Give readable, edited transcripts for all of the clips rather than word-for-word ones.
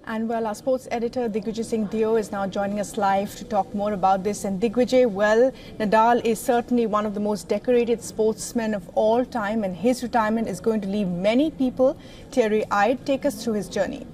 And well, our sports editor Digvijay Singh is now joining us live to talk more about this. And Digvijay, well, Nadal is certainly one of the most decorated sportsmen of all time, and his retirement is going to leave many people teary-eyed. Take us through his journey.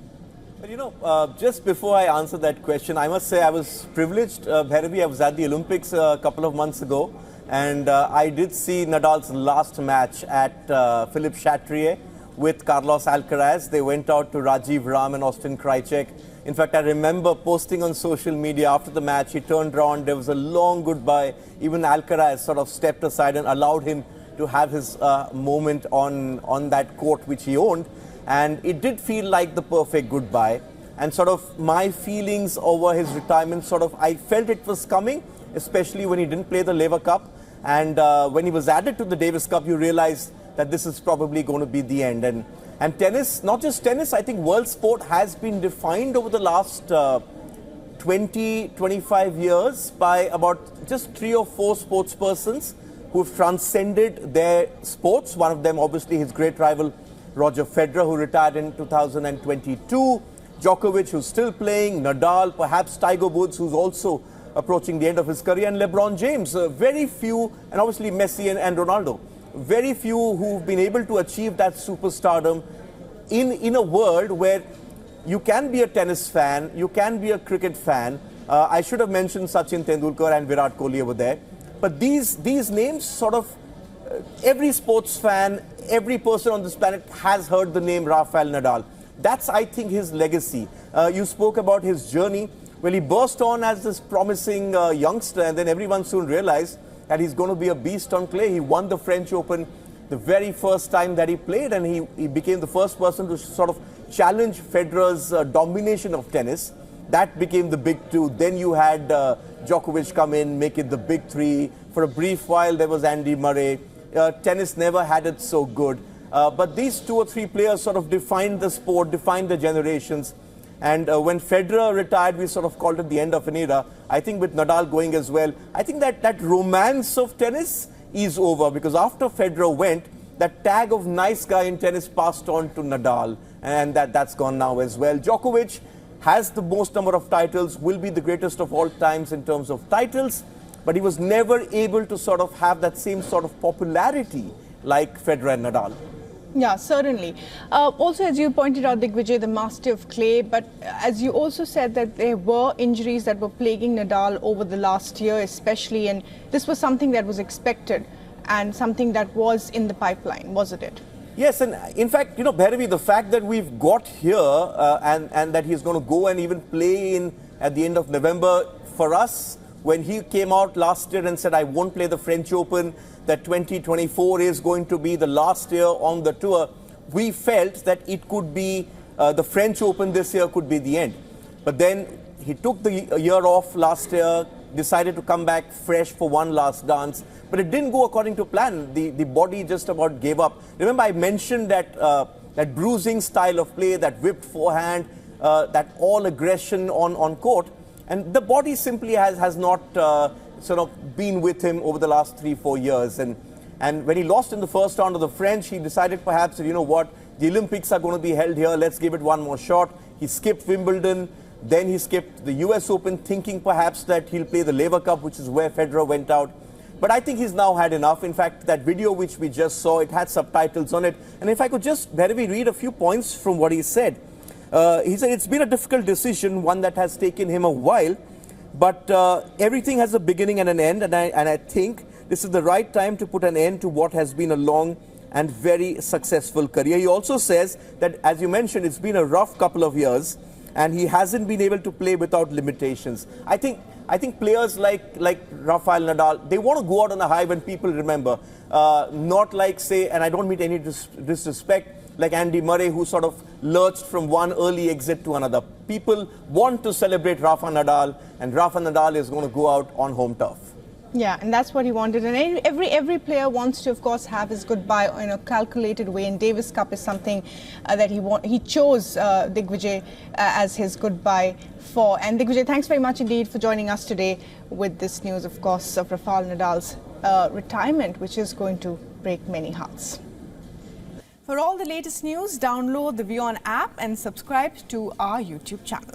Well, just before I answer that question, I must say I was privileged. Bhairavi, I was at the Olympics a couple of months ago, and I did see Nadal's last match at Philippe Chatrier with Carlos Alcaraz. They went out to Rajiv Ram and Austin Krajicek. In fact, I remember posting on social media after the match, he turned around, there was a long goodbye. Even Alcaraz sort of stepped aside and allowed him to have his moment on that court which he owned. And it did feel like the perfect goodbye. And sort of my feelings over his retirement, I felt it was coming, especially when he didn't play the Lever Cup. And when he was added to the Davis Cup, you realized that this is probably going to be the end. And tennis, not just tennis, I think world sport has been defined over the last 20, 25 years by about just 3 or 4 sports persons who've transcended their sports. One of them, obviously, his great rival, Roger Federer, who retired in 2022. Djokovic, who's still playing. Nadal, perhaps Tiger Woods, who's also approaching the end of his career. And LeBron James. Very few, and obviously Messi and Ronaldo. Very few who've been able to achieve that superstardom in a world where you can be a tennis fan, you can be a cricket fan. I should have mentioned Sachin Tendulkar and Virat Kohli over there. But these names every sports fan, every person on this planet has heard the name Rafael Nadal. That's, I think, his legacy. You spoke about his journey. Well, he burst on as this promising youngster, and then everyone soon realized that he's going to be a beast on clay. He won the French Open the very first time that he played, and he became the first person to sort of challenge Federer's domination of tennis. That became the big two. Then you had Djokovic come in, make it the big three. For a brief while, there was Andy Murray. Tennis never had it so good. But these 2 or 3 players sort of defined the sport, defined the generations. And when Federer retired, we sort of called it the end of an era. I think with Nadal going as well, I think that romance of tennis is over, because after Federer went, that tag of nice guy in tennis passed on to Nadal, and that's gone now as well. Djokovic has the most number of titles, will be the greatest of all times in terms of titles, but he was never able to sort of have that same sort of popularity like Federer and Nadal. Yeah, certainly. Also, as you pointed out, Digvijay, the master of clay, but as you also said that there were injuries that were plaguing Nadal over the last year especially, and this was something that was expected and something that was in the pipeline, wasn't it? Yes, and in fact, Bhairavi, the fact that we've got here and that he's going to go and even play at the end of November, for us, when he came out last year and said, I won't play the French Open, that 2024 is going to be the last year on the tour, we felt that it could be, the French Open this year could be the end. But then he took the year off last year, decided to come back fresh for one last dance. But it didn't go according to plan. The body just about gave up. Remember, I mentioned that bruising style of play, that whipped forehand, that all aggression on court. And the body simply has not sort of been with him over the last 3-4 years. And when he lost in the first round of the French, he decided perhaps, you know what, the Olympics are going to be held here, let's give it one more shot. He skipped Wimbledon, then he skipped the US Open, thinking perhaps that he'll play the Lever Cup, which is where Federer went out. But I think he's now had enough. In fact, that video which we just saw, it had subtitles on it. And if I could just, Bhairavi, read a few points from what he said. He said, it's been a difficult decision, one that has taken him a while, but everything has a beginning and an end, and I think this is the right time to put an end to what has been a long and very successful career. He also says that, as you mentioned, it's been a rough couple of years, and he hasn't been able to play without limitations. I think players like Rafael Nadal, they want to go out on a high when people remember. Not like, say, and I don't mean any disrespect, like Andy Murray, who sort of lurched from one early exit to another. People want to celebrate Rafa Nadal, and Rafa Nadal is going to go out on home turf. Yeah, and that's what he wanted. And every player wants to, of course, have his goodbye in a calculated way. And Davis Cup is something that he chose Digvijay as his goodbye for. And Digvijay, thanks very much indeed for joining us today with this news, of course, of Rafael Nadal's retirement, which is going to break many hearts. For all the latest news, download the WION app and subscribe to our YouTube channel.